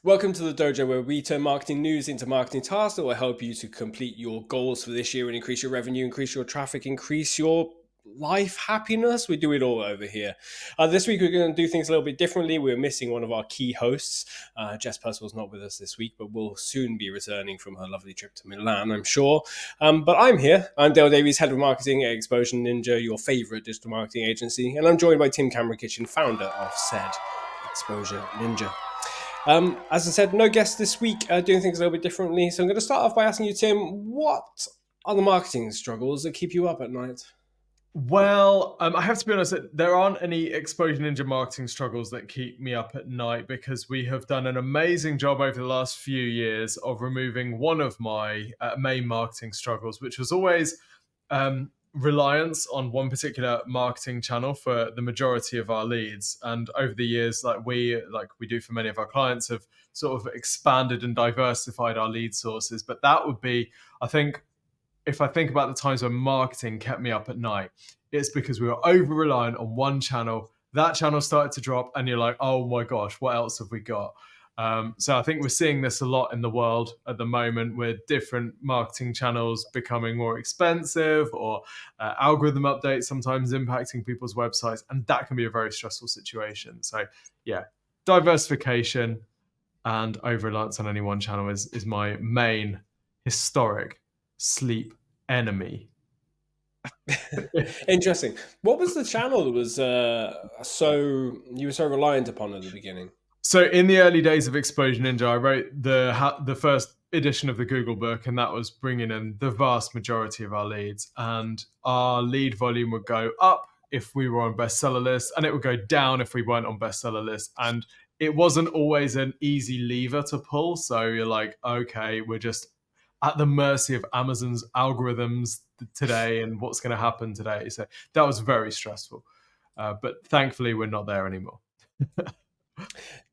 Welcome to the Dojo, where we turn marketing news into marketing tasks that will help you to complete your goals for this year and increase your revenue, increase your traffic, increase your life happiness. We do it all over here. This week, we're going to do things a little bit differently. We're missing one of our key hosts. Jess Percival's not with us this week, but will soon be returning from her lovely trip to Milan, I'm sure. But I'm here. I'm Dale Davies, head of marketing at Exposure Ninja, your favorite digital marketing agency. And I'm joined by Tim Cameron Kitchen, founder of said Exposure Ninja. As I said, no guests this week, doing things a little bit differently. So I'm going to start off by asking you, Tim, what are the marketing struggles that keep you up at night? Well, I have to be honest, there aren't any Exposure Ninja marketing struggles that keep me up at night, because we have done an amazing job over the last few years of removing one of my main marketing struggles, which was always reliance on one particular marketing channel for the majority of our leads. And over the years, like we do for many of our clients, have sort of expanded and diversified our lead sources. But that would be, I think, if I think about the times when marketing kept me up at night, it's because we were over reliant on one channel. That channel started to drop and you're like, oh my gosh, what else have we got? So I think we're seeing this a lot in the world at the moment, with different marketing channels becoming more expensive, or algorithm updates sometimes impacting people's websites. And that can be a very stressful situation. So yeah, diversification and over-reliance on any one channel is my main historic sleep enemy. Interesting. What was the channel that was you were so reliant upon at the beginning? So in the early days of Exposure Ninja, I wrote the first edition of the Google book, and that was bringing in the vast majority of our leads. And our lead volume would go up if we were on bestseller lists, and it would go down if we weren't on bestseller lists. And it wasn't always an easy lever to pull. So you're like, okay, we're just at the mercy of Amazon's algorithms today and what's going to happen today. So that was very stressful. But thankfully, we're not there anymore.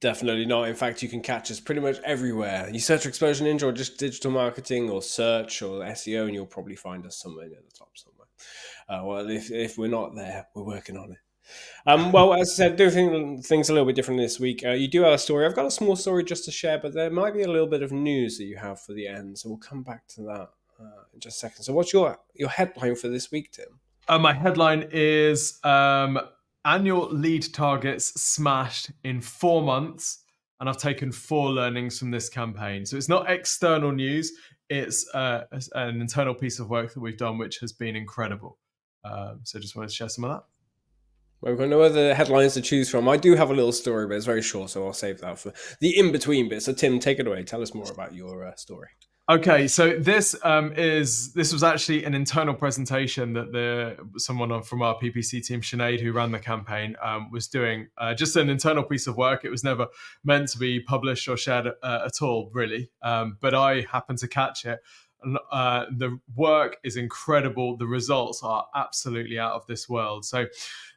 Definitely not. In fact, you can catch us pretty much everywhere. You search Exposure Ninja or just digital marketing or search or SEO, and you'll probably find us somewhere near the top somewhere. Well, if we're not there, we're working on it. Well, as I said, doing things a little bit different this week. You do have a story. I've got a small story just to share, but there might be a little bit of news that you have for the end. So we'll come back to that in just a second. So what's your headline for this week, Tim? My headline is annual lead targets smashed in 4 months, and I've taken 4 learnings from this campaign. So it's not external news. It's an internal piece of work that we've done, which has been incredible. So just wanted to share some of that. Well, we've got no other headlines to choose from. I do have a little story, but it's very short, so I'll save that for the in-between bit. So Tim, take it away. Tell us more about your story. Okay, so this was actually an internal presentation that someone from our PPC team, Sinead, who ran the campaign, was doing. Just an internal piece of work. It was never meant to be published or shared at all, really. But I happened to catch it. The work is incredible. The results are absolutely out of this world. So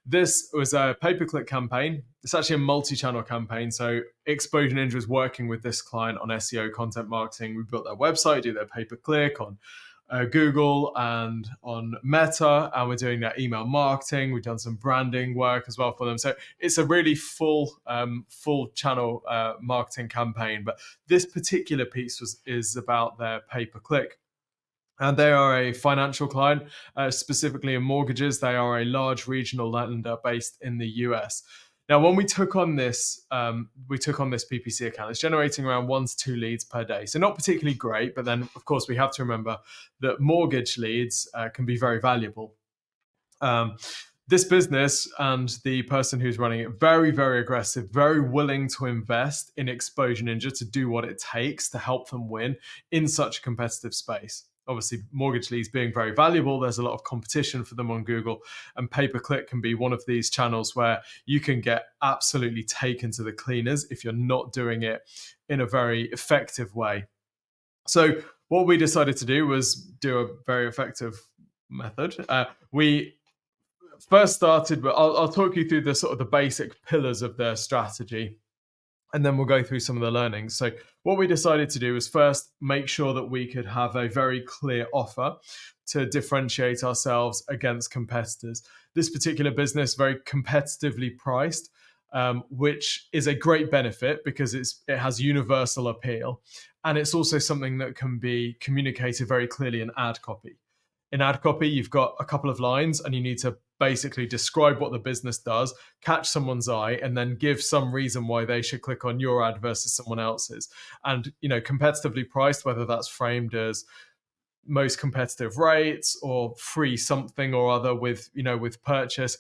this was a pay-per-click campaign. It's actually a multi-channel campaign. So Exposure Ninja is working with this client on SEO content marketing. We built their website, do their pay-per-click on Google and on Meta, and we're doing their email marketing. We've done some branding work as well for them. So it's a really full channel marketing campaign. But this particular piece is about their pay-per-click. And they are a financial client, specifically in mortgages. They are a large regional lender based in the US. Now, when we took on this PPC account, it's generating around 1 to 2 leads per day. So not particularly great, but then of course we have to remember that mortgage leads can be very valuable. This business and the person who's running it, very, very aggressive, very willing to invest in Exposure Ninja to do what it takes to help them win in such a competitive space. Obviously, mortgage leads being very valuable, there's a lot of competition for them on Google, and pay-per-click can be one of these channels where you can get absolutely taken to the cleaners if you're not doing it in a very effective way. So what we decided to do was do a very effective method. We first started, but I'll talk you through the sort of the basic pillars of their strategy, and then we'll go through some of the learnings. So what we decided to do was first make sure that we could have a very clear offer to differentiate ourselves against competitors. This particular business, very competitively priced, which is a great benefit because it has universal appeal. And it's also something that can be communicated very clearly in ad copy. In ad copy, you've got a couple of lines and you need to basically describe what the business does, catch someone's eye, and then give some reason why they should click on your ad versus someone else's. And, competitively priced, whether that's framed as most competitive rates or free something or other with purchase,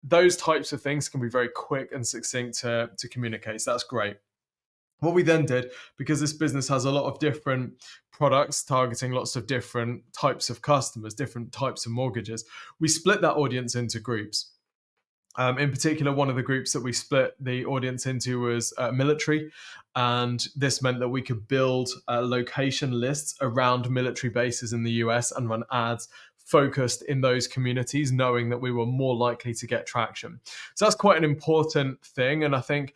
those types of things can be very quick and succinct to communicate. So that's great. What we then did, because this business has a lot of different products targeting lots of different types of customers, different types of mortgages, we split that audience into groups. In particular, one of the groups that we split the audience into was military. And this meant that we could build location lists around military bases in the US and run ads focused in those communities, knowing that we were more likely to get traction. So that's quite an important thing. And I think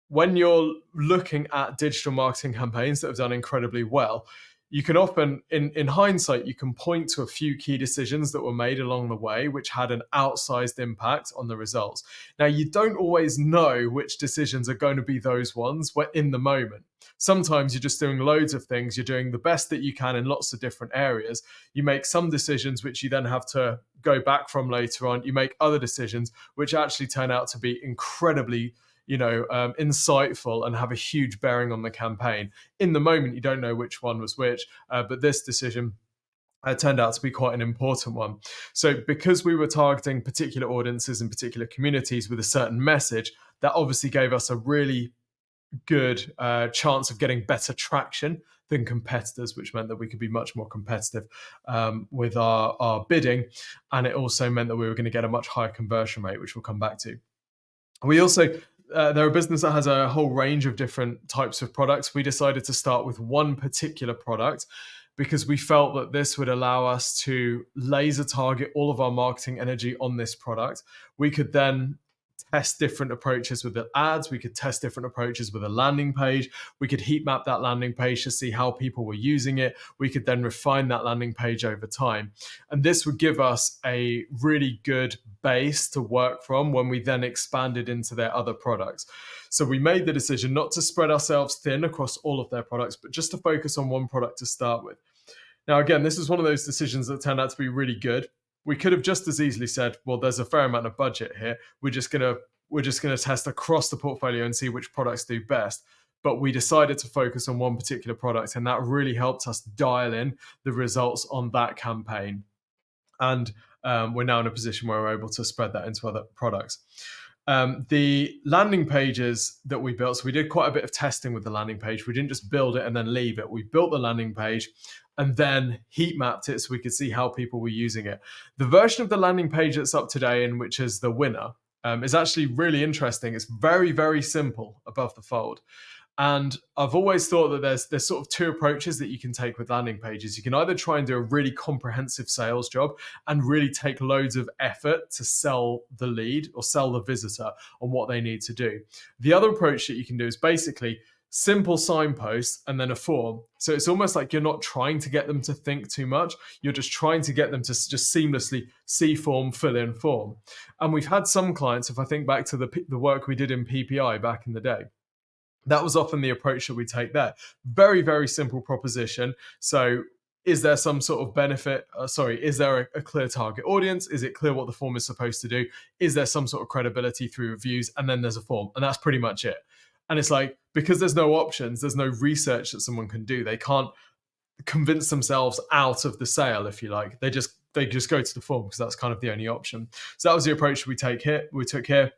when you're looking at digital marketing campaigns that have done incredibly well, you can often, in hindsight, you can point to a few key decisions that were made along the way, which had an outsized impact on the results. Now, you don't always know which decisions are going to be those ones in the moment. Sometimes you're just doing loads of things. You're doing the best that you can in lots of different areas. You make some decisions which you then have to go back from later on. You make other decisions which actually turn out to be incredibly insightful and have a huge bearing on the campaign. In the moment, you don't know which one was which, but this decision turned out to be quite an important one. So because we were targeting particular audiences and particular communities with a certain message, that obviously gave us a really good chance of getting better traction than competitors, which meant that we could be much more competitive with our bidding. And it also meant that we were going to get a much higher conversion rate, which we'll come back to. We also they're a business that has a whole range of different types of products. We decided to start with one particular product because we felt that this would allow us to laser target all of our marketing energy on this product. We could then test different approaches with the ads. We could test different approaches with a landing page. We could heat map that landing page to see how people were using it. We could then refine that landing page over time. And this would give us a really good base to work from when we then expanded into their other products. So we made the decision not to spread ourselves thin across all of their products, but just to focus on one product to start with. Now, again, this is one of those decisions that turned out to be really good. We could have just as easily said, well, there's a fair amount of budget here. We're just gonna test across the portfolio and see which products do best. But we decided to focus on one particular product, and that really helped us dial in the results on that campaign. And we're now in a position where we're able to spread that into other products. The landing pages that we built, so we did quite a bit of testing with the landing page. We didn't just build it and then leave it. We built the landing page and then heat mapped it so we could see how people were using it. The version of the landing page that's up today, and which is the winner, is actually really interesting. It's very, very simple above the fold. And I've always thought that there's sort of two approaches that you can take with landing pages. You can either try and do a really comprehensive sales job and really take loads of effort to sell the lead or sell the visitor on what they need to do. The other approach that you can do is basically simple signposts and then a form. So it's almost like you're not trying to get them to think too much. You're just trying to get them to just seamlessly see form, fill in form. And we've had some clients, if I think back to the work we did in PPI back in the day, that was often the approach that we take there. Very, very simple proposition. So is there some sort of benefit? Is there a clear target audience? Is it clear what the form is supposed to do? Is there some sort of credibility through reviews? And then there's a form. And that's pretty much it. And it's like, because there's no options, there's no research that someone can do. They can't convince themselves out of the sale, if you like. They just go to the form because that's kind of the only option. So that was the approach we took here.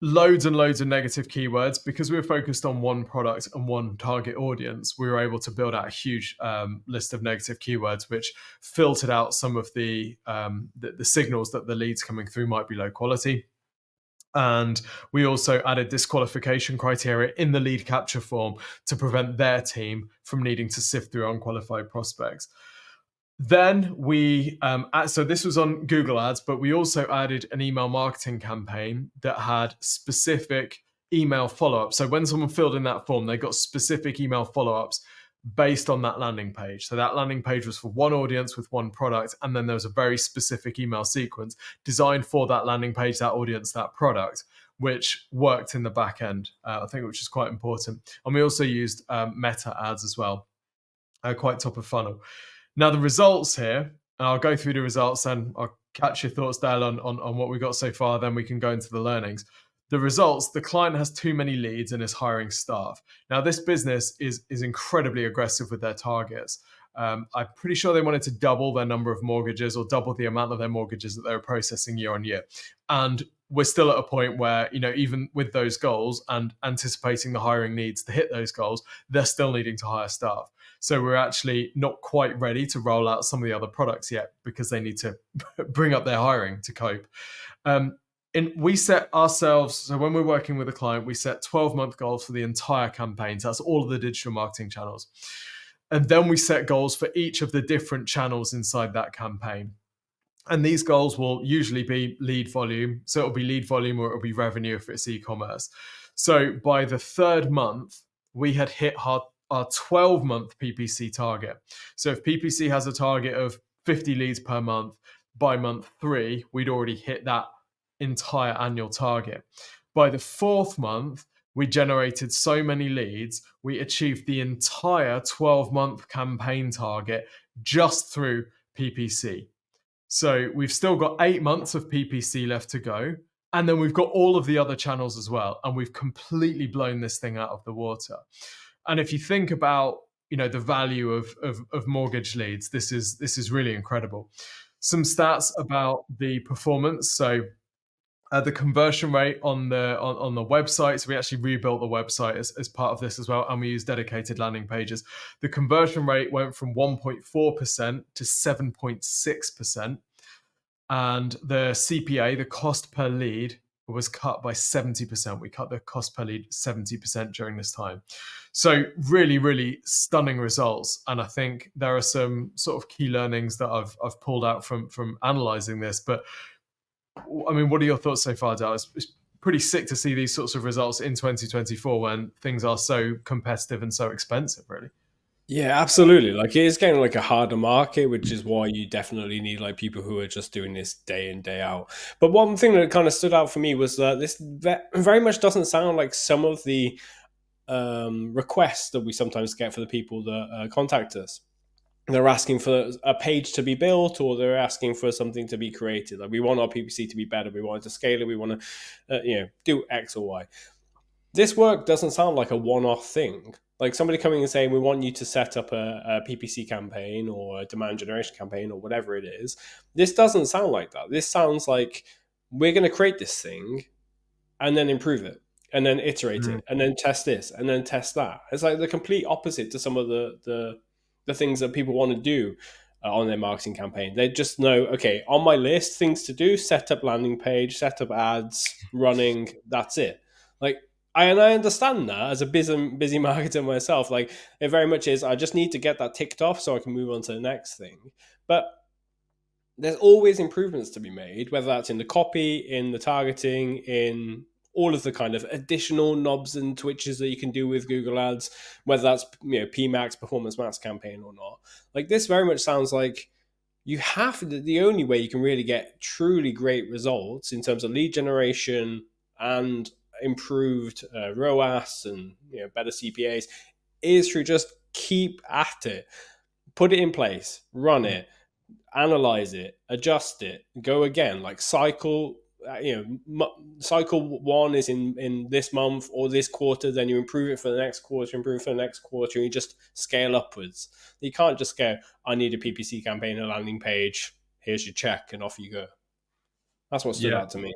Loads and loads of negative keywords. Because we were focused on one product and one target audience, we were able to build out a huge list of negative keywords, which filtered out some of the signals that the leads coming through might be low quality. And we also added disqualification criteria in the lead capture form to prevent their team from needing to sift through unqualified prospects. Then so this was on Google Ads, but we also added an email marketing campaign that had specific email follow-ups. So when someone filled in that form, they got specific email follow-ups based on that landing page. So that landing page was for one audience with one product, and then there was a very specific email sequence designed for that landing page, that audience, that product, which worked in the back end, I think, which is quite important. And we also used meta ads as well, quite top of funnel. Now the results here, and I'll go through the results and I'll catch your thoughts, Dale, on what we got so far, then we can go into the learnings. The results, the client has too many leads and is hiring staff. Now, this business is incredibly aggressive with their targets. I'm pretty sure they wanted to double their number of mortgages or double the amount of their mortgages that they were processing year on year. And we're still at a point where, even with those goals and anticipating the hiring needs to hit those goals, they're still needing to hire staff. So we're actually not quite ready to roll out some of the other products yet because they need to bring up their hiring to cope. And we set ourselves, so when we're working with a client, we set 12-month goals for the entire campaign. So that's all of the digital marketing channels. And then we set goals for each of the different channels inside that campaign. And these goals will usually be lead volume. So it'll be lead volume or it'll be revenue if it's e-commerce. So by the third month, we had hit our 12-month PPC target. So if PPC has a target of 50 leads per month, by month 3, we'd already hit that entire annual target. By the 4th month, we generated so many leads, we achieved the entire 12-month campaign target just through PPC. So we've still got 8 months of PPC left to go. And then we've got all of the other channels as well. And we've completely blown this thing out of the water. And if you think about, the value of mortgage leads, this is really incredible. Some stats about the performance. So the conversion rate on the website. So we actually rebuilt the website as part of this as well, and we use dedicated landing pages. The conversion rate went from 1.4% to 7.6%, and the CPA, the cost per lead, was cut by 70%. We cut the cost per lead 70% during this time. So really, really stunning results. And I think there are some sort of key learnings that I've pulled out from analyzing this. But I mean, what are your thoughts so far, Dale? It's pretty sick to see these sorts of results in 2024 when things are so competitive and so expensive, really. Yeah, absolutely. Like, it is getting like a harder market, which is why you definitely need like people who are just doing this day in, day out. But one thing that kind of stood out for me was that this very much doesn't sound like some of the requests that we sometimes get for the people that contact us. They're asking for a page to be built, or they're asking for something to be created. Like, we want our PPC to be better. We want it to scale it. We want to, do X or Y. This work doesn't sound like a one-off thing. Like somebody coming and saying, we want you to set up a PPC campaign or a demand generation campaign or whatever it is. This doesn't sound like that. This sounds like we're going to create this thing and then improve it and then iterate it and then test this and then test that. It's like the complete opposite to some of the things that people want to do on their marketing campaign. They just know, okay, on my list, things to do, set up landing page, set up ads, running, that's it. Like, I understand that as a busy marketer myself. Like, it very much is, I just need to get that ticked off so I can move on to the next thing. But there's always improvements to be made, whether that's in the copy, in the targeting, in all of the kind of additional knobs and twitches that you can do with Google Ads, whether that's PMax, Performance Max campaign or not. Like, this very much sounds like you have the only way you can really get truly great results in terms of lead generation and improved ROAS and better CPAs is through just keep at it, put it in place, run it, analyze it, adjust it, go again. Like, cycle one is in this month or this quarter, then you improve it for the next quarter, improve for the next quarter, and you just scale upwards. You can't just go, I need a PPC campaign, a landing page, here's your check, and off you go. That's what stood out to me.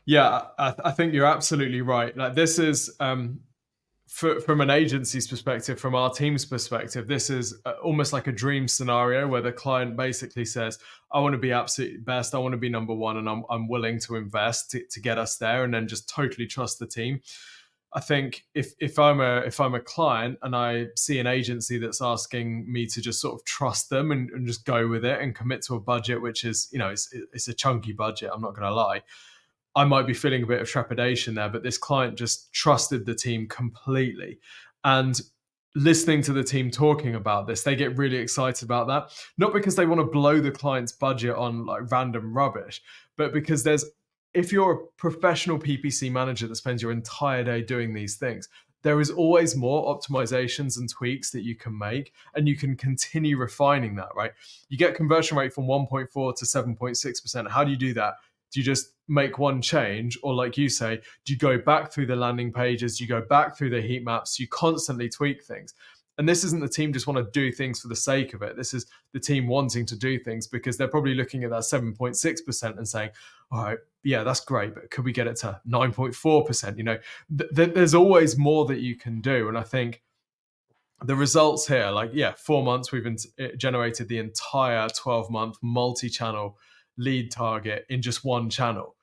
Yeah, I think you're absolutely right. Like, this is from an agency's perspective, from our team's perspective, this is almost like a dream scenario where the client basically says, I want to be absolutely best, I want to be number one, and I'm willing to invest to get us there, and then just totally trust the team. I think if I'm a client and I see an agency that's asking me to just sort of trust them and just go with it and commit to a budget, which is, it's a chunky budget, I'm not going to lie, I might be feeling a bit of trepidation there, but this client just trusted the team completely. And listening to the team talking about this, they get really excited about that. Not because they want to blow the client's budget on like random rubbish, but because if you're a professional PPC manager that spends your entire day doing these things, there is always more optimizations and tweaks that you can make, and you can continue refining that, right? You get conversion rate from 1.4 to 7.6%. How do you do that? Do you just make one change? Or like you say, do you go back through the landing pages? Do you go back through the heat maps? You constantly tweak things. And this isn't the team just want to do things for the sake of it. This is the team wanting to do things because they're probably looking at that 7.6% and saying, all right, yeah, that's great, but could we get it to 9.4%? You know, there's always more that you can do. And I think the results here, like, 4 months, we've generated the entire 12-month multi-channel lead target in just one channel.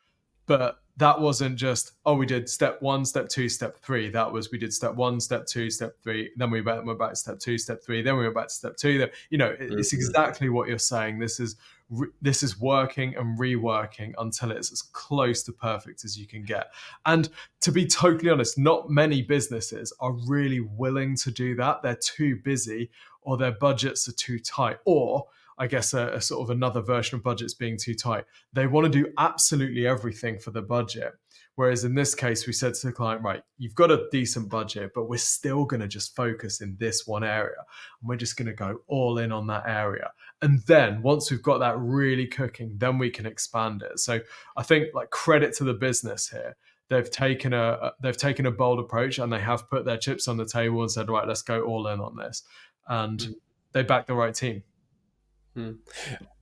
But that wasn't just, we did step 1, step 2, step 3. That was, we did step 1, step 2, step 3. Then we went back to step 2, step 3. Then we went back to step 2. Then, you know, it's exactly what you're saying. This is working and reworking until it's as close to perfect as you can get. And to be totally honest, not many businesses are really willing to do that. They're too busy, or their budgets are too tight, or I guess a sort of another version of budgets being too tight. They want to do absolutely everything for the budget. Whereas in this case, we said to the client, right, you've got a decent budget, but we're still going to just focus in this one area. And we're just going to go all in on that area. And then once we've got that really cooking, then we can expand it. So I think, like, credit to the business here. They've taken a bold approach, and they have put their chips on the table and said, right, let's go all in on this. And they backed the right team.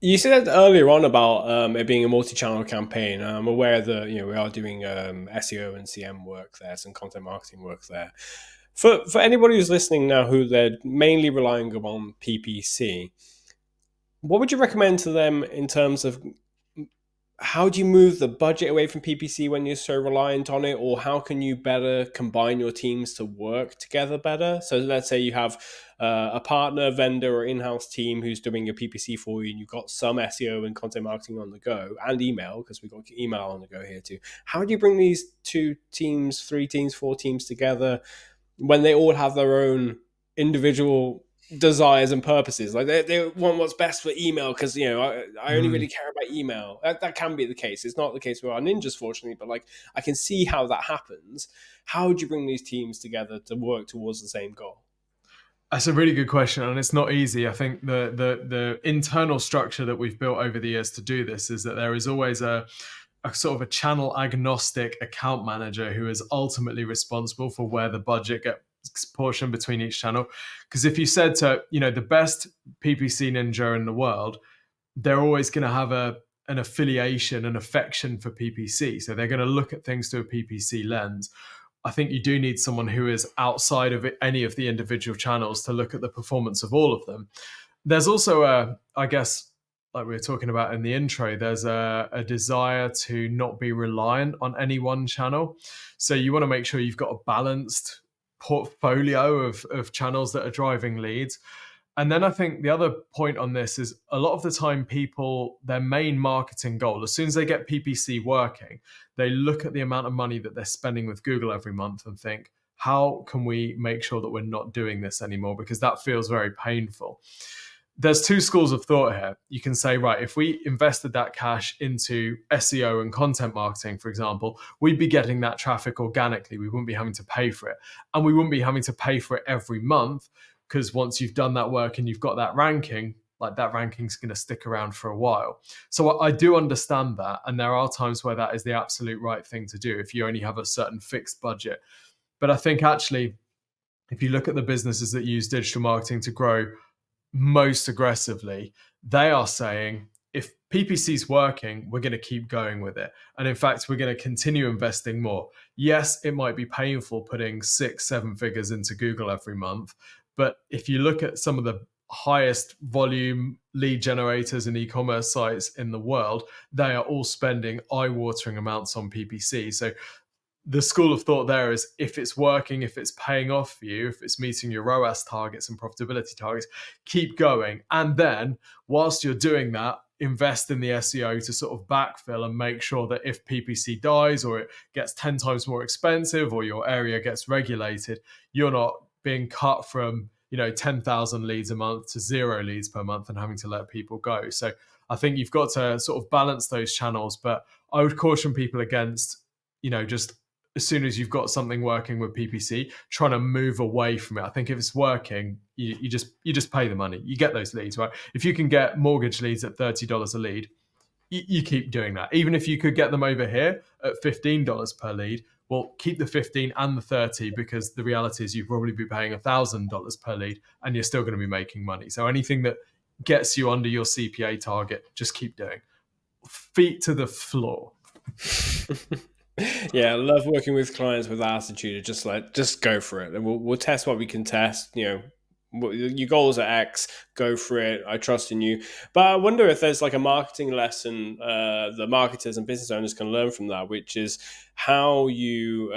You said earlier on about it being a multi-channel campaign. I'm aware that we are doing SEO and CM work there, some content marketing work there. For anybody who's listening now who they're mainly relying on PPC, what would you recommend to them in terms of how do you move the budget away from PPC when you're so reliant on it, or how can you better combine your teams to work together better? So let's say you have a partner, vendor, or in-house team who's doing your PPC for you, and you've got some SEO and content marketing on the go, and email, because we've got email on the go here too. How do you bring these 2 teams, 3 teams, 4 teams together when they all have their own individual desires and purposes? Like they want what's best for email because I only really care about email. That can be the case. It's not the case with our ninjas, fortunately, but like I can see how that happens. How would you bring these teams together to work towards the same goal? That's a really good question, and it's not easy. I think the internal structure that we've built over the years to do this is that there is always a sort of a channel agnostic account manager who is ultimately responsible for where the budget gets portion between each channel. Because if you said to the best PPC ninja in the world, they're always going to have an affiliation, an affection for PPC, so they're going to look at things through a PPC lens. I think you do need someone who is outside of any of the individual channels to look at the performance of all of them. There's also I guess, like we were talking about in the intro, there's a desire to not be reliant on any one channel. So you want to make sure you've got a balanced portfolio of channels that are driving leads. And then I think the other point on this is a lot of the time people, their main marketing goal, as soon as they get PPC working, they look at the amount of money that they're spending with Google every month and think, how can we make sure that we're not doing this anymore? Because that feels very painful. There's 2 schools of thought here. You can say, right, if we invested that cash into SEO and content marketing, for example, we'd be getting that traffic organically. We wouldn't be having to pay for it. And we wouldn't be having to pay for it every month, because once you've done that work and you've got that ranking, like that ranking's going to stick around for a while. So I do understand that. And there are times where that is the absolute right thing to do if you only have a certain fixed budget. But I think actually, if you look at the businesses that use digital marketing to grow most aggressively, they are saying, if PPC is working, we're going to keep going with it. And in fact, we're going to continue investing more. Yes, it might be painful putting 6-7 figures into Google every month. But if you look at some of the highest volume lead generators and e-commerce sites in the world, they are all spending eye-watering amounts on PPC. So the school of thought there is, if it's working, if it's paying off for you, if it's meeting your ROAS targets and profitability targets, keep going. And then whilst you're doing that, invest in the SEO to sort of backfill and make sure that if PPC dies or it gets 10 times more expensive or your area gets regulated, you're not being cut from 10,000 leads a month to 0 leads per month and having to let people go. So I think you've got to sort of balance those channels, but I would caution people against, just as soon as you've got something working with PPC, trying to move away from it. I think if it's working, you just pay the money. You get those leads, right? If you can get mortgage leads at $30 a lead, you keep doing that. Even if you could get them over here at $15 per lead, well, keep the 15 and the 30, because the reality is you'd probably be paying $1,000 per lead and you're still going to be making money. So anything that gets you under your CPA target, just keep doing. Feet to the floor. Yeah, I love working with clients with attitude. Just go for it, and we'll test what we can test. Your goals are X, go for it. I trust in you. But I wonder if there's like a marketing lesson the marketers and business owners can learn from that, which is how you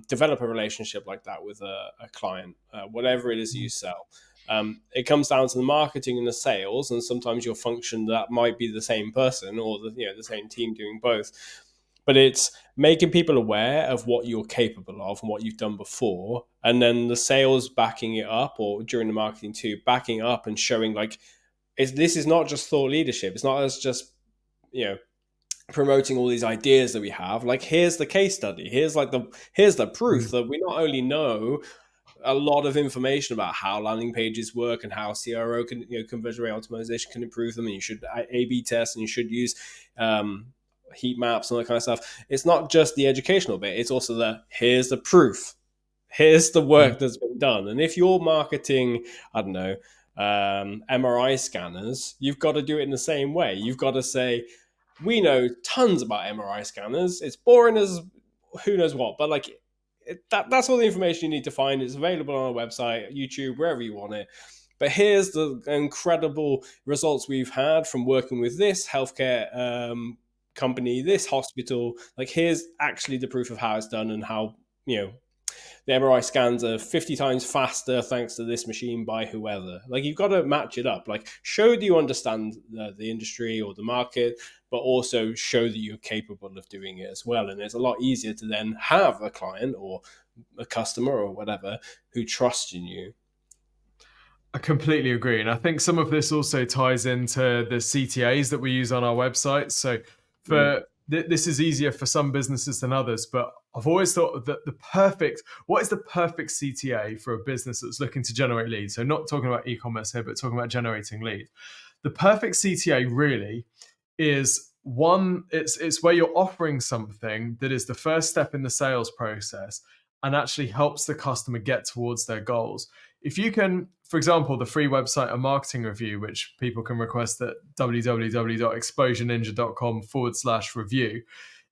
develop a relationship like that with a client, whatever it is you sell. It comes down to the marketing and the sales, and sometimes your function that might be the same person or the same team doing both. But it's making people aware of what you're capable of and what you've done before. And then the sales backing it up, or during the marketing too, backing up and showing this is not just thought leadership. It's not as just, promoting all these ideas that we have. Like, here's the case study. Here's the proof that we not only know a lot of information about how landing pages work and how CRO can, conversion rate optimization can improve them. And you should A/B test, and you should use, heat maps and all that kind of stuff. It's not just the educational bit. It's also here's the proof. Here's the work that's been done. And if you're marketing, I don't know, MRI scanners, you've got to do it in the same way. You've got to say, we know tons about MRI scanners. It's boring as who knows what, but that's all the information you need to find. It's available on our website, YouTube, wherever you want it. But here's the incredible results we've had from working with this healthcare company, this hospital. Here's actually the proof of how it's done, and how the MRI scans are 50 times faster thanks to this machine by whoever. You've got to match it up. Show that you understand the industry or the market, but also show that you're capable of doing it as well. And it's a lot easier to then have a client or a customer or whatever who trusts in you. I completely agree. And I think some of this also ties into the CTAs that we use on our website. So this is easier for some businesses than others, but I've always thought that what is the perfect CTA for a business that's looking to generate leads? So not talking about e-commerce here, but talking about generating leads. The perfect CTA really is one, it's where you're offering something that is the first step in the sales process and actually helps the customer get towards their goals. If you can, for example, the free website and marketing review, which people can request at www.exposureninja.com/review,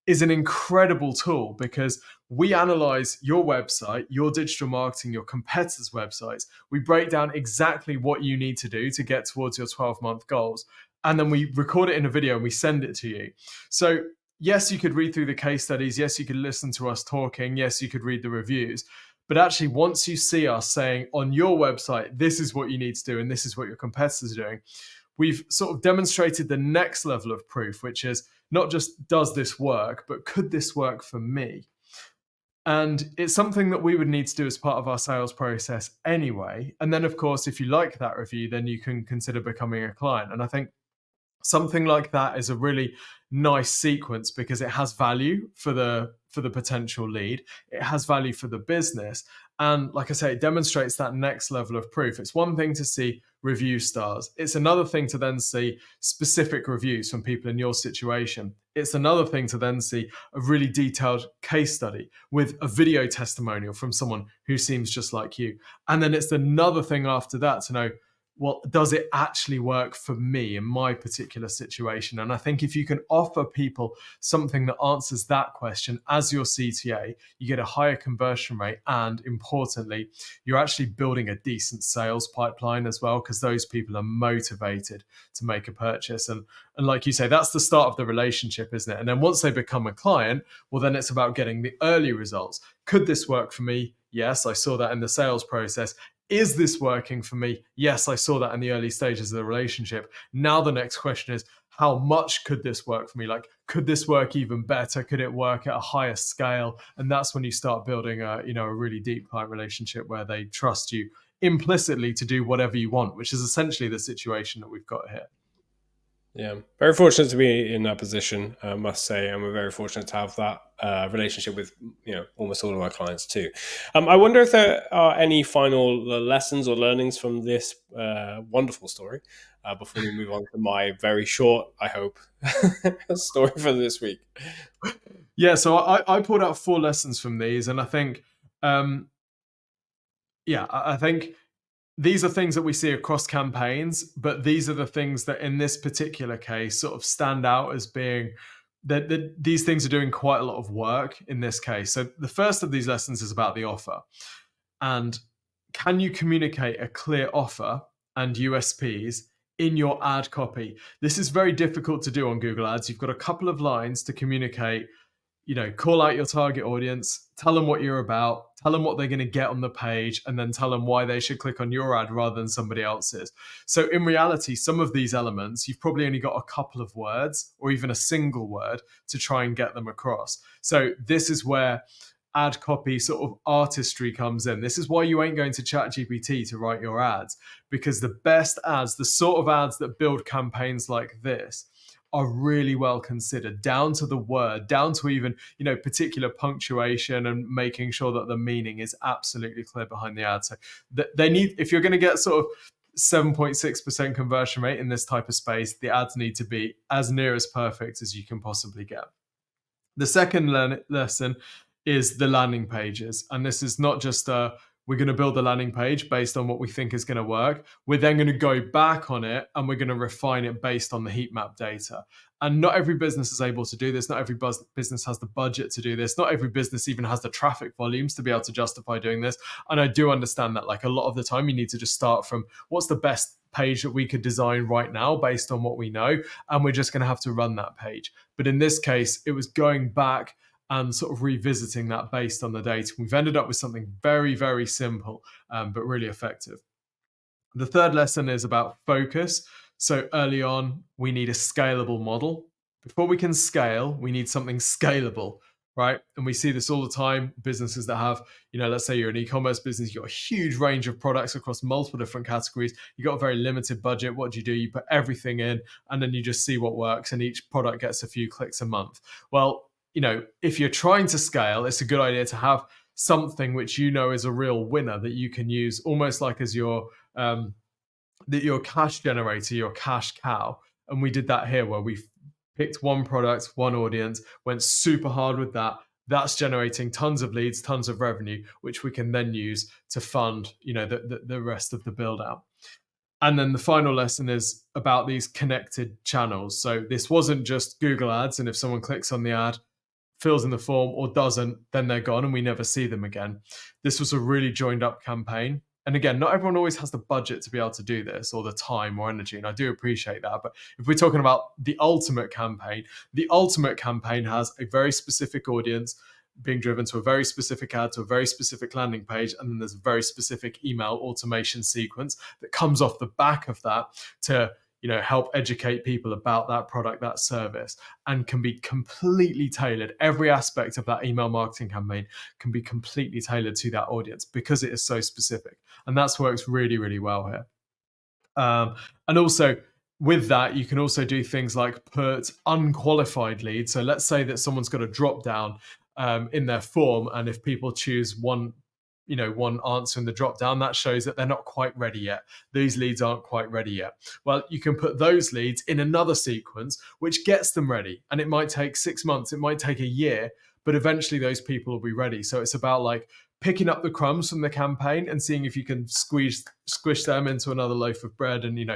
is an incredible tool, because we analyze your website, your digital marketing, your competitors' websites. We break down exactly what you need to do to get towards your 12-month goals. And then we record it in a video and we send it to you. So yes, you could read through the case studies. Yes, you could listen to us talking. Yes, you could read the reviews. But actually, once you see us saying on your website, this is what you need to do and this is what your competitors are doing, we've sort of demonstrated the next level of proof, which is not just does this work, but could this work for me? And it's something that we would need to do as part of our sales process anyway. And then, of course, if you like that review, then you can consider becoming a client. And I think something like that is a really nice sequence, because it has value for the potential lead. It has value for the business. And like I say, it demonstrates that next level of proof. It's one thing to see review stars. It's another thing to then see specific reviews from people in your situation. It's another thing to then see a really detailed case study with a video testimonial from someone who seems just like you. And then it's another thing after that to know, well, does it actually work for me in my particular situation? And I think if you can offer people something that answers that question as your CTA, you get a higher conversion rate. And importantly, you're actually building a decent sales pipeline as well, because those people are motivated to make a purchase. And like you say, that's the start of the relationship, isn't it? And then once they become a client, well, then it's about getting the early results. Could this work for me? Yes, I saw that in the sales process. Is this working for me? Yes, I saw that in the early stages of the relationship. Now the next question is, how much could this work for me? Like, could this work even better? Could it work at a higher scale? And that's when you start building a really deep client relationship where they trust you implicitly to do whatever you want, which is essentially the situation that we've got here. Yeah, very fortunate to be in that position, I must say, and we're very fortunate to have that relationship with almost all of our clients too. I wonder if there are any final lessons or learnings from this wonderful story before we move on to my very short, I hope, story for this week. Yeah, so I pulled out 4 lessons from these, and I think, I think these are things that we see across campaigns, but these are the things that in this particular case sort of stand out as being that these things are doing quite a lot of work in this case. So the first of these lessons is about the offer. And can you communicate a clear offer and USPs in your ad copy? This is very difficult to do on Google Ads. You've got a couple of lines to communicate, call out your target audience, tell them what you're about, tell them what they're going to get on the page, and then tell them why they should click on your ad rather than somebody else's. So in reality, some of these elements, you've probably only got a couple of words or even a single word to try and get them across. So this is where ad copy sort of artistry comes in. This is why you ain't going to ChatGPT to write your ads, because the best ads, the sort of ads that build campaigns like this, are really well considered, down to the word, down to even particular punctuation, and making sure that the meaning is absolutely clear behind the ad. So they need, if you're going to get sort of 7.6% conversion rate in this type of space, the ads need to be as near as perfect as you can possibly get. The second lesson is the landing pages, and this is not just we're going to build the landing page based on what we think is going to work. We're then going to go back on it and we're going to refine it based on the heat map data. And not every business is able to do this. Not every business has the budget to do this. Not every business even has the traffic volumes to be able to justify doing this. And I do understand that, like, a lot of the time you need to just start from what's the best page that we could design right now based on what we know. And we're just going to have to run that page. But in this case, it was going back and sort of revisiting that based on the data. We've ended up with something very, very simple, but really effective. The third lesson is about focus. So early on, we need a scalable model. Before we can scale, we need something scalable, right? And we see this all the time. Businesses that have, let's say you're an e-commerce business, you've got a huge range of products across multiple different categories. You've got a very limited budget. What do? You put everything in, and then you just see what works, and each product gets a few clicks a month. Well, if you're trying to scale, it's a good idea to have something which is a real winner that you can use almost like as your cash generator, your cash cow. And we did that here, where we picked one product, one audience, went super hard with that. That's generating tons of leads, tons of revenue, which we can then use to fund, the rest of the build out. And then the final lesson is about these connected channels. So this wasn't just Google Ads, and if someone clicks on the ad, fills in the form or doesn't, then they're gone and we never see them again. This was a really joined up campaign. And again, not everyone always has the budget to be able to do this, or the time or energy. And I do appreciate that. But if we're talking about the ultimate campaign has a very specific audience being driven to a very specific ad, to a very specific landing page. And then there's a very specific email automation sequence that comes off the back of that to help educate people about that product, that service, and can be completely tailored. Every aspect of that email marketing campaign can be completely tailored to that audience because it is so specific. And that's works really, really well here. And also with that, you can also do things like put unqualified leads. So let's say that someone's got a drop down in their form, and if people choose one answer in the drop down, that shows that they're not quite ready yet. These leads aren't quite ready yet. Well, you can put those leads in another sequence, which gets them ready. And it might take 6 months, it might take a year, but eventually those people will be ready. So it's about like picking up the crumbs from the campaign and seeing if you can squish them into another loaf of bread. And, in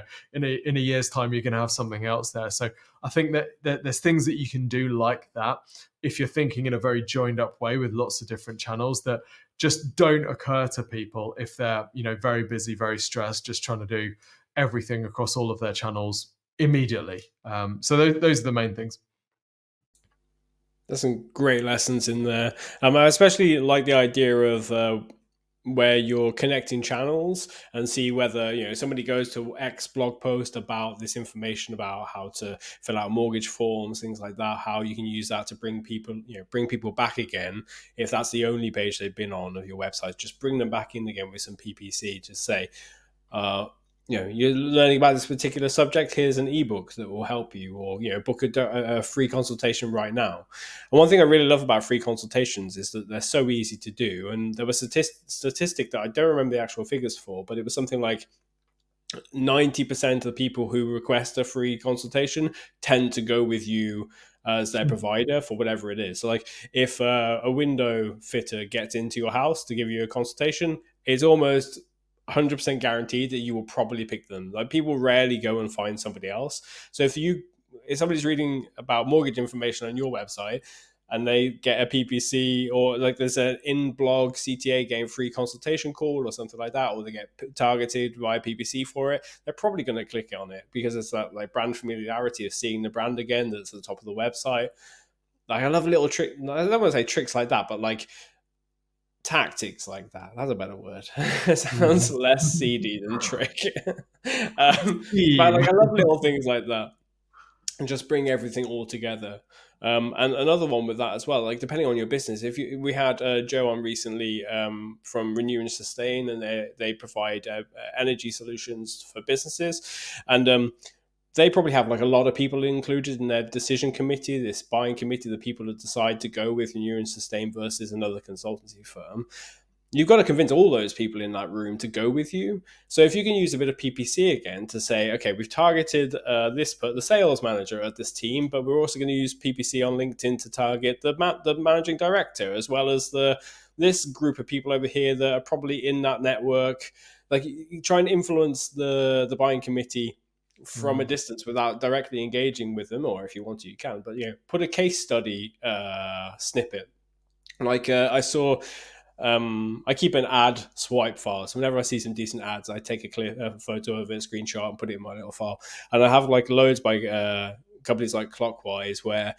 a year's time, you're going to have something else there. So I think that there's things that you can do like that if you're thinking in a very joined up way with lots of different channels that just don't occur to people if they're, very busy, very stressed, just trying to do everything across all of their channels immediately. So those are the main things. There's some great lessons in there. I especially like the idea of where you're connecting channels and see whether somebody goes to X blog post about this information about how to fill out mortgage forms, things like that, how you can use that to bring people back again. If that's the only page they've been on of your website, just bring them back in again with some PPC. Just say, you're learning about this particular subject. Here's an ebook that will help you, or book a free consultation right now. And one thing I really love about free consultations is that they're so easy to do. And there was a statistic that I don't remember the actual figures for, but it was something like 90% of the people who request a free consultation tend to go with you as their provider for whatever it is. So like if a window fitter gets into your house to give you a consultation, it's almost 100% guaranteed that you will probably pick them. Like people rarely go and find somebody else. So if somebody's reading about mortgage information on your website and they get a PPC, or like there's an in-blog CTA game free consultation call or something like that, or they get targeted via PPC for it, they're probably going to click on it because it's that like brand familiarity of seeing the brand again that's at the top of the website. Like I love a little trick. I don't want to say tricks like that, but like tactics like that. That's a better word. It sounds less seedy than trick. But like I love little things like that, and just bring everything all together. And another one with that as well, like depending on your business, we had Joe on recently from Renew and Sustain, and they provide energy solutions for businesses, and they probably have like a lot of people included in their decision committee, this buying committee, the people that decide to go with Renew and Sustain versus another consultancy firm. You've got to convince all those people in that room to go with you. So if you can use a bit of PPC again to say, okay, we've targeted the sales manager at this team, but we're also going to use PPC on LinkedIn to target the managing director, as well as this group of people over here that are probably in that network. Like you try and influence the buying committee from a distance without directly engaging with them, or if you want to, you can. But put a case study snippet. Like I saw. I keep an ad swipe file. So whenever I see some decent ads, I take a photo of it, screenshot, and put it in my little file. And I have like loads by companies like Clockwise, where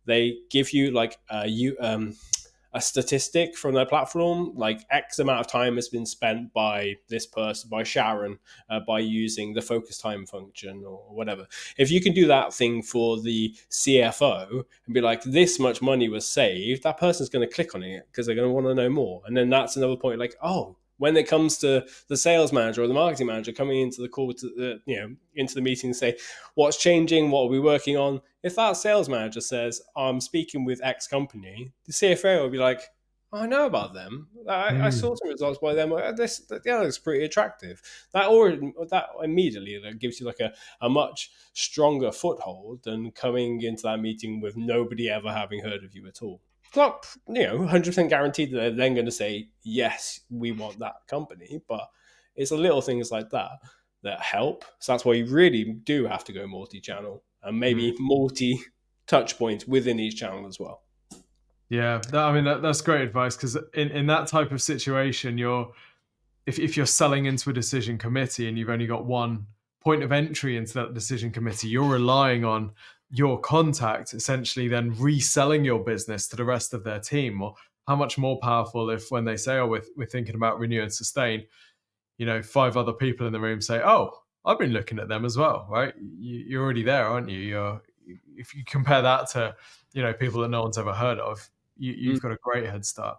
they give you like a statistic from their platform, like X amount of time has been spent by this person, by Sharon, by using the focus time function or whatever. If you can do that thing for the CFO and be like, this much money was saved, that person's going to click on it because they're going to want to know more. And then that's another point, like, oh, when it comes to the sales manager or the marketing manager coming into the call to into the meeting and say, what's changing, what are we working on? If that sales manager says, I'm speaking with X company, the CFO will be like, oh, I know about them. I saw some results by them. This looks pretty attractive. That immediately that gives you like a much stronger foothold than coming into that meeting with nobody ever having heard of you at all. It's not 100% guaranteed that they're then going to say, yes, we want that company, but it's the little things like that help. So that's why you really do have to go multi-channel and maybe multi-touch points within each channel as well. Yeah, that's great advice, because in that type of situation, if you're selling into a decision committee and you've only got one point of entry into that decision committee, you're relying on your contact essentially then reselling your business to the rest of their team. Or how much more powerful if when they say, oh, we're thinking about Renew and Sustain, 5 other people in the room say, oh, I've been looking at them as well, right? You're already there, aren't you? If you compare that to people that no one's ever heard of, you've got a great head start.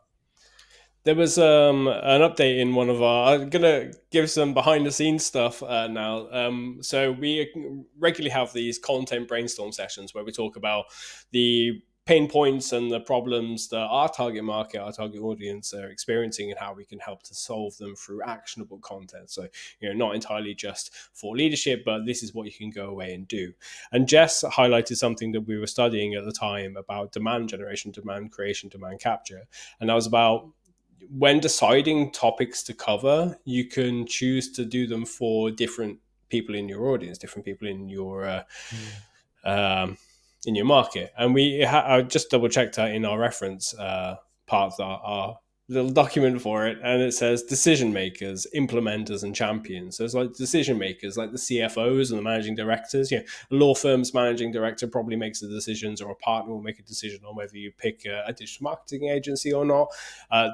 There was an update in one of I'm going to give some behind the scenes stuff now. So we regularly have these content brainstorm sessions where we talk about the pain points and the problems that our target market, our target audience are experiencing, and how we can help to solve them through actionable content. So, not entirely just for leadership, but this is what you can go away and do. And Jess highlighted something that we were studying at the time about demand generation, demand creation, demand capture. And that was about when deciding topics to cover, you can choose to do them for different people in your audience, different people in your market. And I just double checked that in our reference part of our little document for it, and it says decision makers, implementers, and champions. So it's like decision makers, like the CFOs and the managing directors. A law firm's managing director probably makes the decisions, or a partner will make a decision on whether you pick a digital marketing agency or not.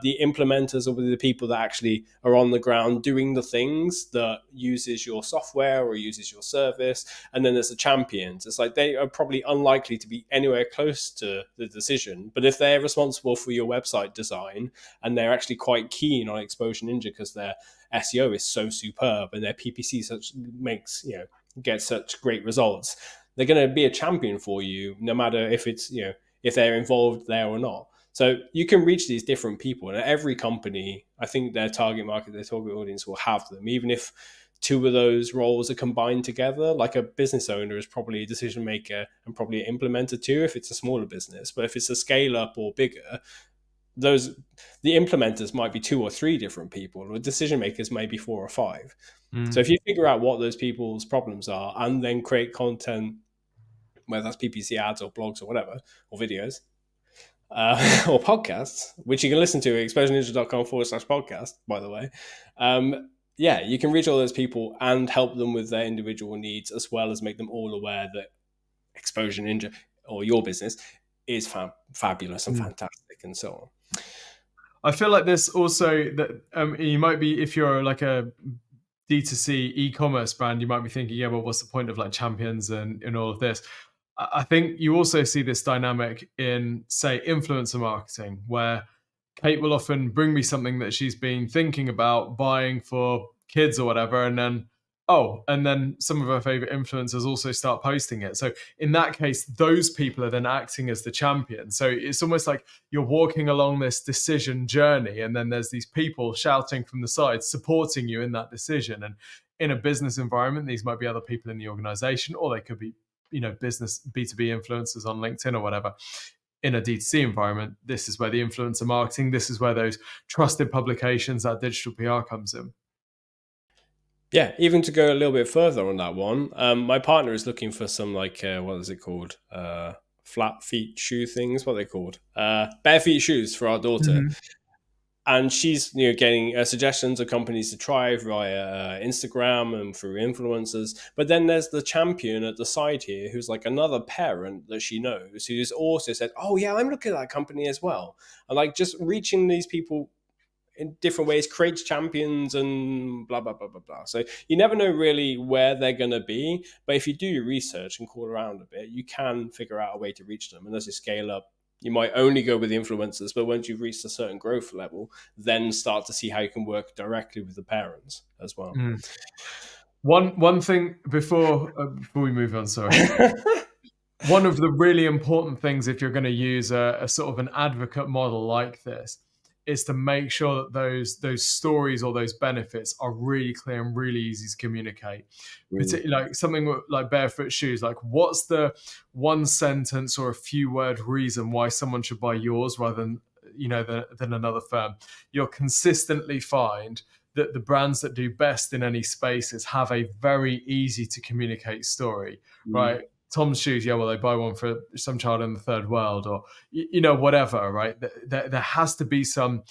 The implementers will be the people that actually are on the ground doing the things that uses your software or uses your service. And then there's the champions. It's like they are probably unlikely to be anywhere close to the decision, but if they're responsible for your website design, and they're actually quite keen on Exposure Ninja because their SEO is so superb and their PPC gets such great results, they're going to be a champion for you, no matter if it's if they're involved there or not. So you can reach these different people, and every company, I think their target market, their target audience will have them, even if two of those roles are combined together. Like a business owner is probably a decision maker and probably an implementer too, if it's a smaller business. But if it's a scale up or bigger, the implementers might be 2 or 3 different people, or decision makers maybe 4 or 5. So if you figure out what those people's problems are and then create content, whether that's PPC ads or blogs or whatever, or videos, or podcasts, which you can listen to at exposureninja.com/podcast, by the way. You can reach all those people and help them with their individual needs, as well as make them all aware that Exposure Ninja or your business is fabulous and fantastic and so on. I feel like this also that you might be, if you're like a D2C e-commerce brand, you might be thinking, yeah, well, what's the point of like champions and all of this? I think you also see this dynamic in, say, influencer marketing, where Kate will often bring me something that she's been thinking about buying for kids or whatever, and then some of her favorite influencers also start posting it. So in that case, those people are then acting as the champion. So it's almost like you're walking along this decision journey, and then there's these people shouting from the sides, supporting you in that decision. And in a business environment, these might be other people in the organization, or they could be, business B2B influencers on LinkedIn or whatever. In a D2C environment, this is where the influencer marketing, this is where those trusted publications, that digital PR comes in. Yeah, even to go a little bit further on that one, my partner is looking for some what is it called? Flat feet shoe things. What are they called? Bare feet shoes for our daughter. Mm-hmm. And she's getting suggestions of companies to try via Instagram and through influencers. But then there's the champion at the side here who's like another parent that she knows, who's also said, oh yeah, I'm looking at that company as well. And like just reaching these people in different ways creates champions and blah, blah, blah, blah, blah. So you never know really where they're going to be. But if you do your research and call around a bit, you can figure out a way to reach them. And as you scale up, you might only go with the influencers, but once you've reached a certain growth level, then start to see how you can work directly with the parents as well. One thing before we move on, sorry. One of the really important things, if you're going to use a sort of an advocate model like this, is to make sure that those stories or those benefits are really clear and really easy to communicate. Particularly like something like barefoot shoes, like what's the one sentence or a few word reason why someone should buy yours rather than than another firm? You'll consistently find that the brands that do best in any spaces have a very easy to communicate story, right? Tom's shoes, yeah, well, they buy one for some child in the third world, or whatever, right? There has to be some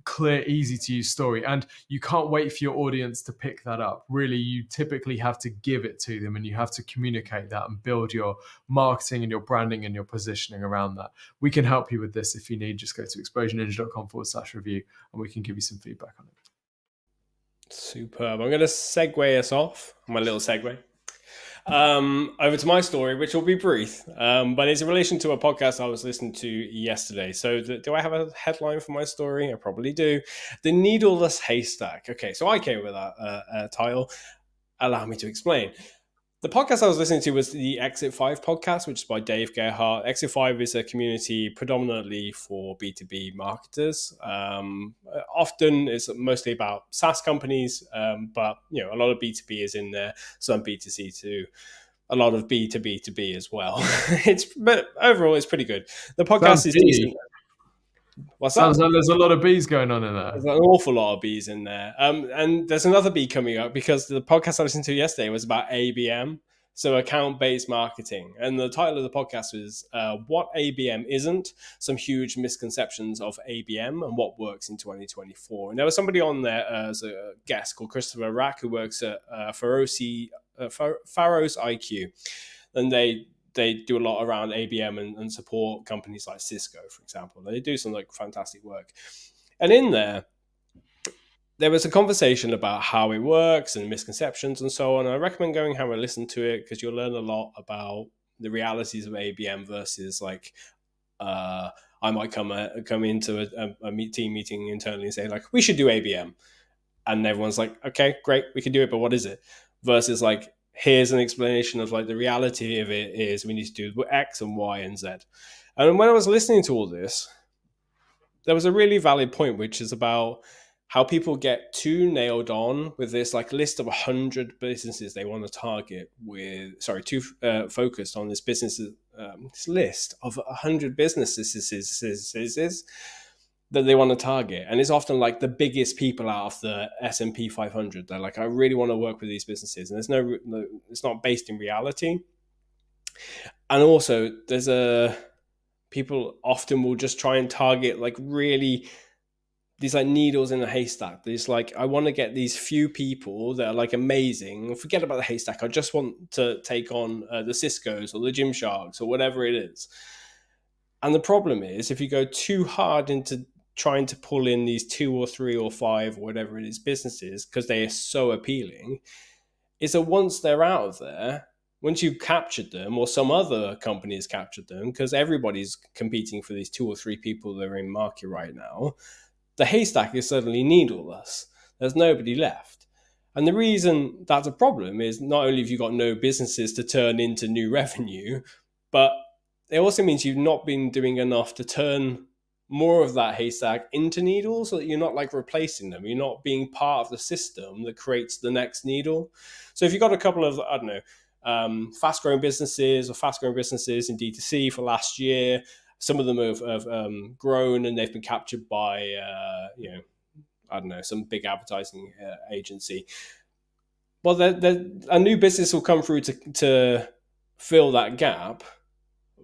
clear, easy to use story, and you can't wait for your audience to pick that up. Really, you typically have to give it to them, and you have to communicate that and build your marketing and your branding and your positioning around that. We can help you with this if you need. Just go to exposureninja.com/review, and we can give you some feedback on it. Superb. I'm going to segue us off, my little segue. Over to my story, which will be brief, but it's in relation to a podcast I was listening to yesterday. So do I have a headline for my story? I probably do. The Needleless Haystack. Okay, so I came up with that title. Allow me to explain. The podcast I was listening to was the Exit 5 podcast, which is by Dave Gerhardt. Exit 5 is a community predominantly for B2B marketers. Often it's mostly about SaaS companies, but a lot of B2B is in there, some B2C too, a lot of B2B2B as well. But overall, it's pretty good. The podcast is decent. What's that? Sounds like there's a lot of bees going on in there. There's an awful lot of bees in there. And there's another bee coming up because the podcast I listened to yesterday was about ABM. So account-based marketing. And the title of the podcast is What ABM Isn't, Some Huge Misconceptions of ABM and What Works in 2024. And there was somebody on there as a guest called Christopher Rack, who works at Pharos IQ. And they do a lot around ABM and support companies like Cisco, for example. They do some like fantastic work. And in there was a conversation about how it works and misconceptions and so on. I recommend going have a listen to it because you'll learn a lot about the realities of ABM versus like I might come into a team meeting internally and say like, we should do ABM. And everyone's like, okay, great, we can do it, but what is it? Versus like, here's an explanation of like the reality of it is we need to do X and Y and Z. And when I was listening to all this, there was a really valid point, which is about how people get too nailed on with this like list of 100 businesses they want to target too focused on this this list of 100 businesses that they want to target. And it's often like the biggest people out of the S&P 500. They're like, I really want to work with these businesses. And it's not based in reality. And also people often will just try and target like really these like needles in a haystack. There's like, I want to get these few people that are like amazing. Forget about the haystack. I just want to take on the Ciscos or the Gymsharks or whatever it is. And the problem is if you go too hard into trying to pull in these 2 or 3 or 5 or whatever it is businesses because they are so appealing, is that once they're out of there, once you've captured them or some other company has captured them, because everybody's competing for these 2 or 3 people that are in market right now, the haystack is suddenly needleless. There's nobody left. And the reason that's a problem is not only have you got no businesses to turn into new revenue, but it also means you've not been doing enough to turn more of that haystack into needles, so that you're not like replacing them. You're not being part of the system that creates the next needle. So if you've got a couple of, I don't know, fast-growing businesses in D2C for last year, some of them have grown and they've been captured by, I don't know, some big advertising agency. Well, a new business will come through to fill that gap,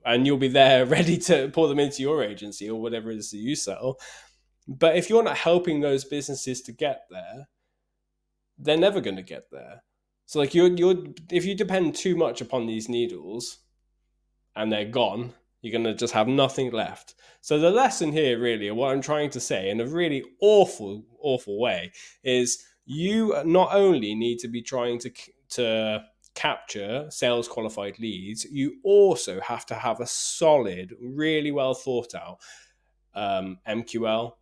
and you'll be there ready to pull them into your agency or whatever it is that you sell. But if you're not helping those businesses to get there, they're never going to get there. So like if you depend too much upon these needles and they're gone, you're going to just have nothing left. So the lesson here really, what I'm trying to say in a really awful way, is you not only need to be trying to capture sales qualified leads, you also have to have a solid, really well thought out MQL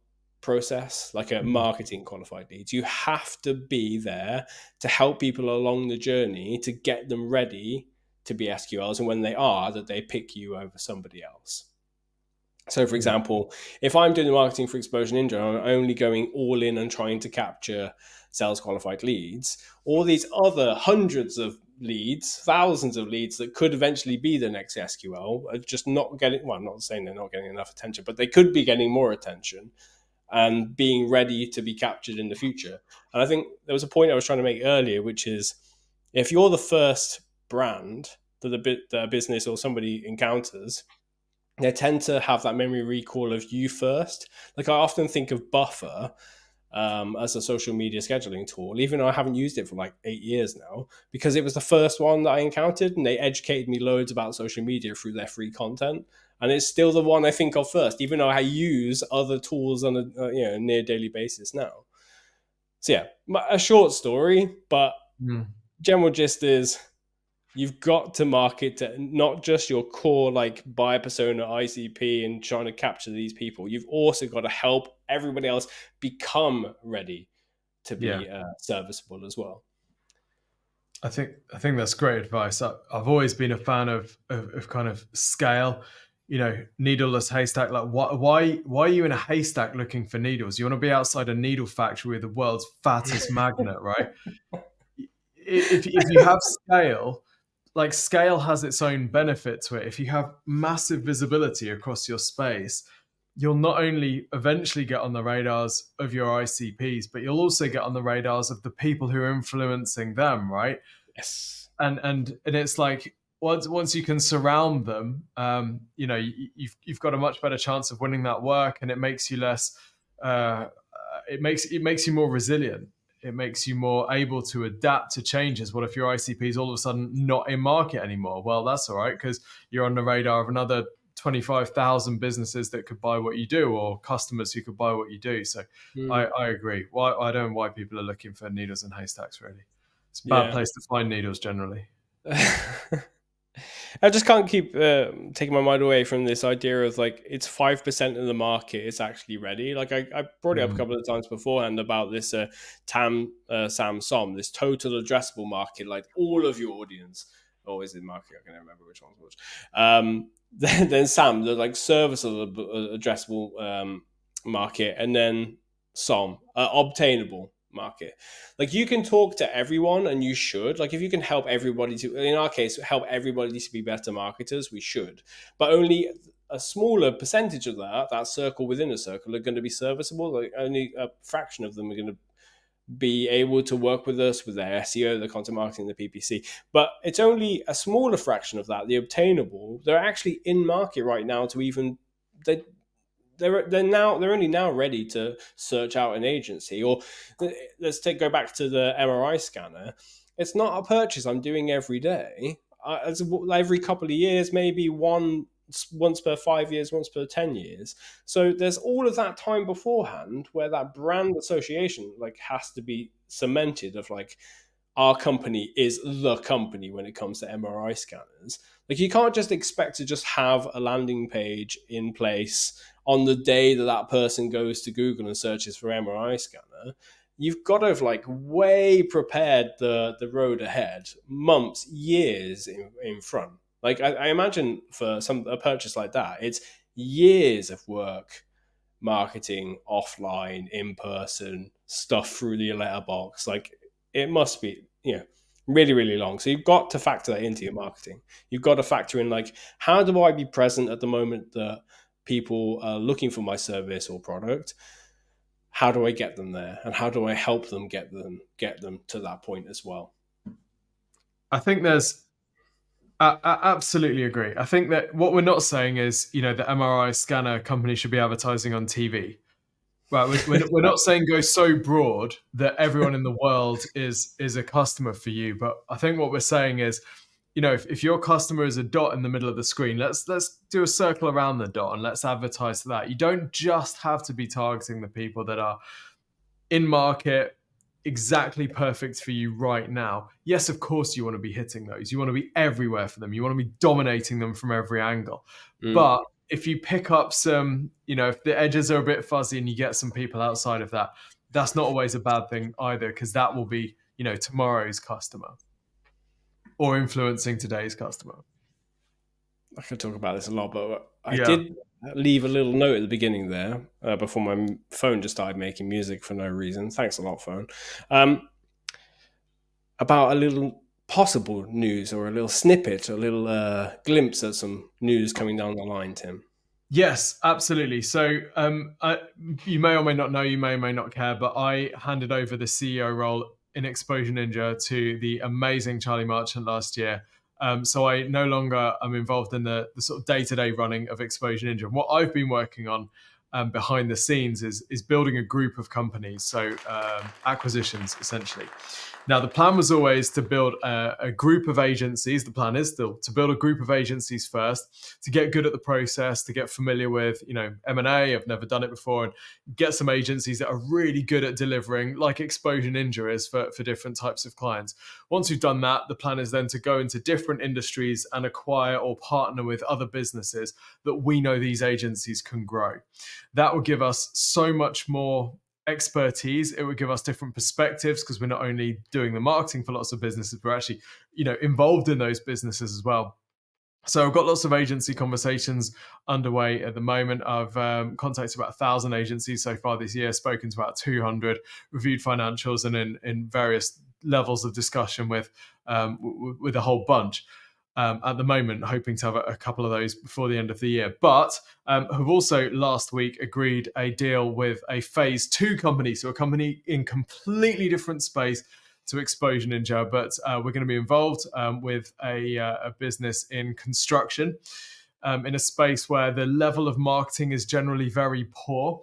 process, like a marketing qualified leads. You have to be there to help people along the journey to get them ready to be SQLs, and when they are, that they pick you over somebody else. So for example, if I'm doing the marketing for Exposure Ninja, I'm only going all in and trying to capture sales qualified leads, all these other hundreds of leads, thousands of leads that could eventually be the next SQL are just not getting, well, I'm not saying they're not getting enough attention, but they could be getting more attention and being ready to be captured in the future. And I think there was a point I was trying to make earlier, which is if you're the first brand that the business or somebody encounters, they tend to have that memory recall of you first. Like I often think of Buffer as a social media scheduling tool, even though I haven't used it for like 8 years now, because it was the first one that I encountered and they educated me loads about social media through their free content. And it's still the one I think of first, even though I use other tools on a near daily basis now. So yeah, a short story, but general gist is you've got to market to not just your core like buyer persona, ICP, and trying to capture these people. You've also got to help everybody else become ready to be serviceable as well. I think that's great advice. I've always been a fan of kind of scale. Needleless haystack. Like, why are you in a haystack looking for needles? You want to be outside a needle factory with the world's fattest magnet, right? If you have scale, like scale has its own benefit to it. If you have massive visibility across your space, you'll not only eventually get on the radars of your ICPs, but you'll also get on the radars of the people who are influencing them, right? Yes. And it's like once you can surround them, you've got a much better chance of winning that work, and it makes you less. Uh, it makes you more resilient. It makes you more able to adapt to changes. What if your ICP is all of a sudden not in market anymore? Well, that's all right, because you're on the radar of another 25,000 businesses that could buy what you do, or customers who could buy what you do. So I agree. I don't know why people are looking for needles and haystacks, really. It's a bad Yeah. place to find needles generally. I just can't keep taking my mind away from this idea of like it's 5% of the market is actually ready. Like I brought it up a couple of times beforehand about this SAM SOM, this total addressable market, like all of your audience. Or is it market? I can't remember which one's which. Then SAM, the like serviceable addressable market, and then SOM, obtainable market. Like you can talk to everyone, and you should. Like if you can help everybody to, in our case, help everybody to be better marketers, we should. But only a smaller percentage of that circle within a circle are going to be serviceable. Like only a fraction of them are going to be able to work with us with their SEO, the content marketing, the PPC. But it's only a smaller fraction of that, the obtainable. They're actually in market right now to even they're only now ready to search out an agency. Or let's go back to the MRI scanner. It's not a purchase I'm doing every day. Every couple of years, maybe once per 5 years, once per 10 years. So there's all of that time beforehand where that brand association like has to be cemented of like our company is the company when it comes to MRI scanners. Like you can't just expect to just have a landing page in place on the day that person goes to Google and searches for MRI scanner. You've got to have like way prepared the road ahead, months, years in front. Like I imagine for a purchase like that, it's years of work, marketing, offline, in person, stuff through the letterbox. Like it must be, really, really long. So you've got to factor that into your marketing. You've got to factor in like, how do I be present at the moment that people are looking for my service or product? How do I get them there, and how do I help them get them to that point as well? I think I absolutely agree. I think that what we're not saying is, the MRI scanner company should be advertising on TV. Right, we're not saying go so broad that everyone in the world is a customer for you. But I think what we're saying is, if your customer is a dot in the middle of the screen, let's do a circle around the dot and let's advertise to that. You don't just have to be targeting the people that are in market, exactly perfect for you right now. Yes, of course you want to be hitting those. You want to be everywhere for them. You want to be dominating them from every angle. But if you pick up some, if the edges are a bit fuzzy and you get some people outside of that, that's not always a bad thing either, because that will be, tomorrow's customer or influencing today's customer. I could talk about this a lot, but I did leave a little note at the beginning there before my phone just started making music for no reason. Thanks a lot, phone. About a little possible news or a little snippet, a little glimpse at some news coming down the line, Tim. Yes, absolutely. So you may or may not know, you may or may not care, but I handed over the CEO role in Exposure Ninja to the amazing Charlie Marchant last year. So I no longer am involved in the sort of day-to-day running of Exposure Ninja. And what I've been working on behind the scenes is building a group of companies, so acquisitions essentially. Now, the plan was always to build a group of agencies. The plan is still to build a group of agencies first, to get good at the process, to get familiar with, M&A. I've never done it before, and get some agencies that are really good at delivering, like Exposure Ninja is for different types of clients. Once we've done that, the plan is then to go into different industries and acquire or partner with other businesses that we know these agencies can grow. That will give us so much more expertise. It would give us different perspectives, because we're not only doing the marketing for lots of businesses, we're actually, involved in those businesses as well. So I've got lots of agency conversations underway at the moment. I've contacted about 1,000 agencies so far this year, spoken to about 200, reviewed financials, and in various levels of discussion with a whole bunch. At the moment, hoping to have a couple of those before the end of the year. But have also last week agreed a deal with a phase 2 company, so a company in completely different space, to Exposure Ninja, but we're going to be involved with a business in construction, in a space where the level of marketing is generally very poor.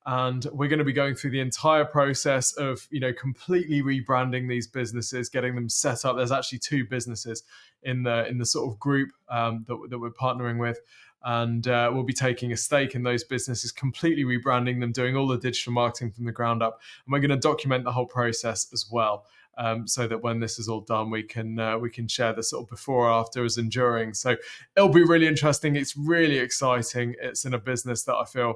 And we're going to be going through the entire process of, completely rebranding these businesses, getting them set up. There's actually 2 businesses in the sort of group that we're partnering with. And we'll be taking a stake in those businesses, completely rebranding them, doing all the digital marketing from the ground up. And we're going to document the whole process as well, so that when this is all done, we can share the sort of before or after as enduring. So it'll be really interesting. It's really exciting. It's in a business that I feel,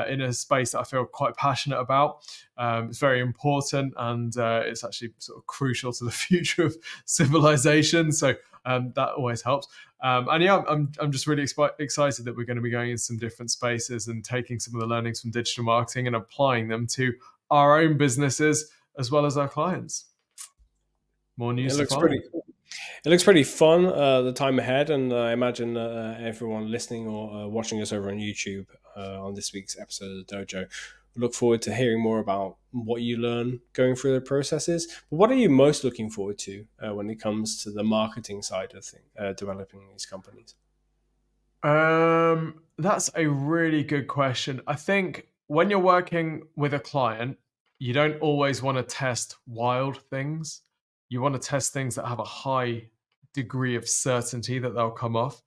in a space that I feel quite passionate about. It's very important, and it's actually sort of crucial to the future of civilization. So that always helps. And yeah, I'm just really excited that we're going to be going in some different spaces and taking some of the learnings from digital marketing and applying them to our own businesses as well as our clients. More news to follow. It looks pretty fun, the time ahead, and I imagine everyone listening or watching us over on YouTube on this week's episode of the Dojo, we look forward to hearing more about what you learn going through the processes. But what are you most looking forward to when it comes to the marketing side of things, developing these companies? That's a really good question. I think when you're working with a client, you don't always want to test wild things. You want to test things that have a high degree of certainty that they'll come off.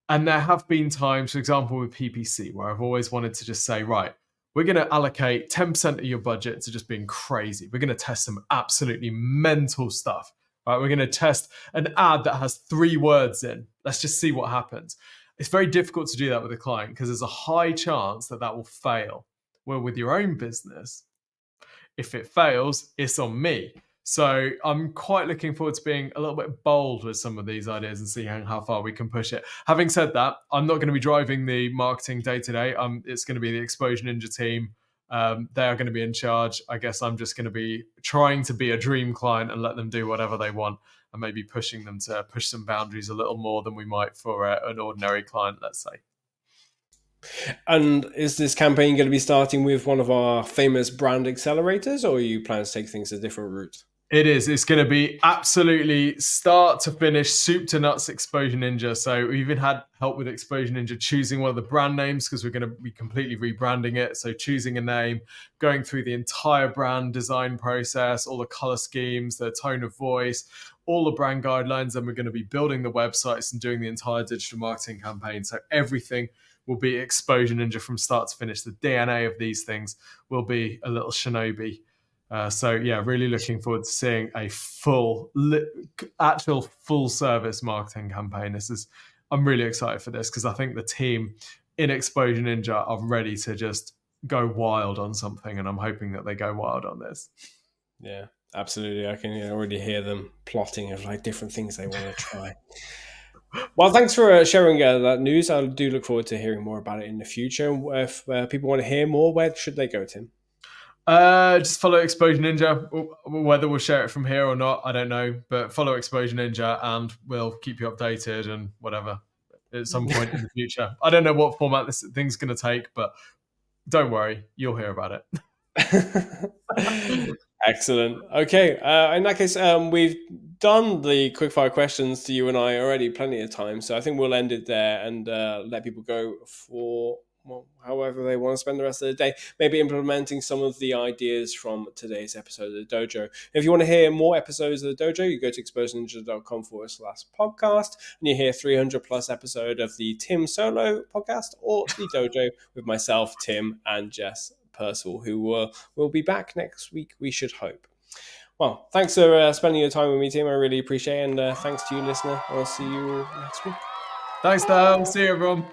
And there have been times, for example, with PPC, where I've always wanted to just say, right, we're going to allocate 10% of your budget to just being crazy. We're going to test some absolutely mental stuff. Right? We're going to test an ad that has 3 words in. Let's just see what happens. It's very difficult to do that with a client because there's a high chance that will fail. Well, with your own business, if it fails, it's on me. So I'm quite looking forward to being a little bit bold with some of these ideas and seeing how far we can push it. Having said that, I'm not going to be driving the marketing day to day. It's going to be the Exposure Ninja team. They are going to be in charge. I guess I'm just going to be trying to be a dream client and let them do whatever they want, and maybe pushing them to push some boundaries a little more than we might for an ordinary client, let's say. And is this campaign going to be starting with one of our famous brand accelerators, or are you planning to take things a different route? It is. It's going to be absolutely start to finish, soup to nuts Exposure Ninja. So we even had help with Exposure Ninja choosing one of the brand names because we're going to be completely rebranding it. So choosing a name, going through the entire brand design process, all the color schemes, the tone of voice, all the brand guidelines. And we're going to be building the websites and doing the entire digital marketing campaign. So everything will be Exposure Ninja from start to finish. The DNA of these things will be a little shinobi. So yeah, really looking forward to seeing a actual full service marketing campaign. I'm really excited for this because I think the team in Exposure Ninja are ready to just go wild on something, and I'm hoping that they go wild on this. Yeah, absolutely. I can already hear them plotting of like different things they want to try. Well, thanks for sharing that news. I do look forward to hearing more about it in the future. If people want to hear more, where should they go, Tim? Just follow Exposure Ninja. Whether we'll share it from here or not, I don't know. But follow Exposure Ninja and we'll keep you updated and whatever at some point in the future. I don't know what format this thing's going to take, but don't worry, you'll hear about it. Excellent. Okay. In that case, we've done the quickfire questions to you and I already plenty of time. So I think we'll end it there and let people go for however they want to spend the rest of the day, maybe implementing some of the ideas from today's episode of the Dojo. If you want to hear more episodes of the Dojo, you go to exposureninja.com/podcast and you hear 300 plus episode of the Tim Solo podcast or the Dojo with myself, Tim, and Jess Percival, who will be back next week, we should hope. Well, thanks for spending your time with me, Tim. I really appreciate it. And thanks to you, listener. I'll see you next week. Thanks, Dale. See you, everyone.